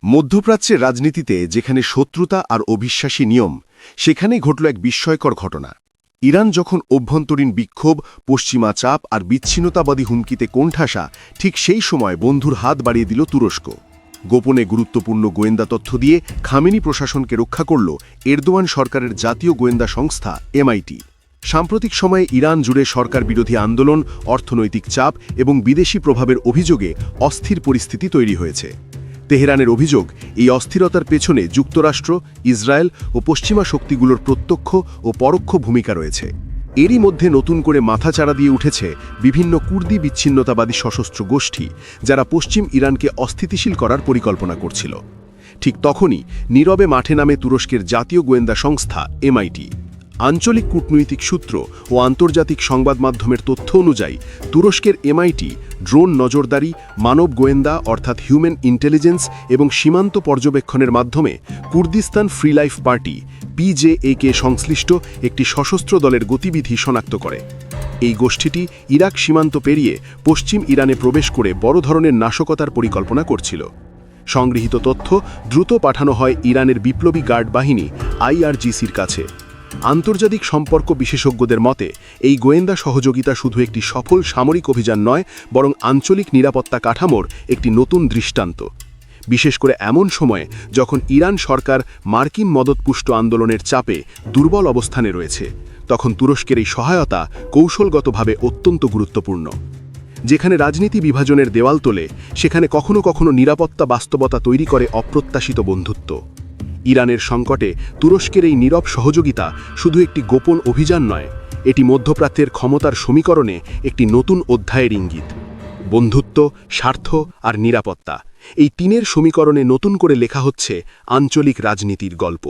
মধ্যপ্রাচ্যের রাজনীতিতে যেখানে শত্রুতা আর অবিশ্বাসী নিয়ম, সেখানেই ঘটল এক বিস্ময়কর ঘটনা। ইরান যখন অভ্যন্তরীণ বিক্ষোভ, পশ্চিমা চাপ আর বিচ্ছিন্নতাবাদী হুমকিতে কোণঠাসা, ঠিক সেই সময় বন্ধুর হাত বাড়িয়ে দিল তুরস্ক। গোপনে গুরুত্বপূর্ণ গোয়েন্দা তথ্য দিয়ে খামেনি প্রশাসনকে রক্ষা করল এরদোয়ান সরকারের জাতীয় গোয়েন্দা সংস্থা MIT। সাম্প্রতিক সময়ে ইরান জুড়ে সরকার বিরোধী আন্দোলন, অর্থনৈতিক চাপ এবং বিদেশি প্রভাবের অভিযোগে অস্থির পরিস্থিতি তৈরি হয়েছে। তেহরানের অভিযোগ, এই অস্থিরতার পেছনে যুক্তরাষ্ট্র, ইসরায়েল ও পশ্চিমা শক্তিগুলোর প্রত্যক্ষ ও পরোক্ষ ভূমিকা রয়েছে। এরই মধ্যে নতুন করে মাথাচাড়া দিয়ে উঠেছে বিভিন্ন কুর্দি বিচ্ছিন্নতাবাদী সশস্ত্র গোষ্ঠী, যারা পশ্চিম ইরানকে অস্থিতিশীল করার পরিকল্পনা করছিল। ঠিক তখনই নীরবে মাঠে নামে তুরস্কের জাতীয় গোয়েন্দা সংস্থা MIT। আঞ্চলিক কূটনৈতিক সূত্র ও আন্তর্জাতিক সংবাদ মাধ্যমের তথ্য অনুযায়ী তুরস্কের MIT ড্রোন নজরদারি, মানব গোয়েন্দা অর্থাৎ হিউম্যান ইন্টেলিজেন্স এবং সীমান্ত পর্যবেক্ষণের মাধ্যমে Kurdistan free life party PJAK সংশ্লিষ্ট একটি সশস্ত্র দলের গতিবিধি শনাক্ত করে। এই গোষ্ঠীটি ইরাক সীমান্ত পেরিয়ে পশ্চিম ইরানে প্রবেশ করে বড় ধরনের নাশকতার পরিকল্পনা করছিল। সংগৃহীত তথ্য দ্রুত পাঠানো হয় ইরানের বিপ্লবী গার্ড বাহিনী IRGCর কাছে। আন্তর্জাতিক সম্পর্ক বিশেষজ্ঞদের মতে, এই গোয়েন্দা সহযোগিতা শুধু একটি সফল সামরিক অভিযান নয়, বরং আঞ্চলিক নিরাপত্তা কাঠামোর একটি নতুন দৃষ্টান্ত। বিশেষ করে এমন সময়ে যখন ইরান সরকার মার্কিন মদতপুষ্ট আন্দোলনের চাপে দুর্বল অবস্থানে রয়েছে, তখন তুরস্কের এই সহায়তা কৌশলগতভাবে অত্যন্ত গুরুত্বপূর্ণ। যেখানে রাজনীতি বিভাজনের দেওয়াল তোলে, সেখানে কখনো কখনো নিরাপত্তা বাস্তবতা তৈরি করে অপ্রত্যাশিত বন্ধুত্ব। ইরানের সংকটে তুরস্কের এই নীরব সহযোগিতা শুধু একটি গোপন অভিযান নয়, এটি মধ্যপ্রাচ্যের ক্ষমতার সমীকরণে একটি নতুন অধ্যায়ের ইঙ্গিত। বন্ধুত্ব, স্বার্থ আর নিরাপত্তা, এই তিনের সমীকরণে নতুন করে লেখা হচ্ছে আঞ্চলিক রাজনীতির গল্প।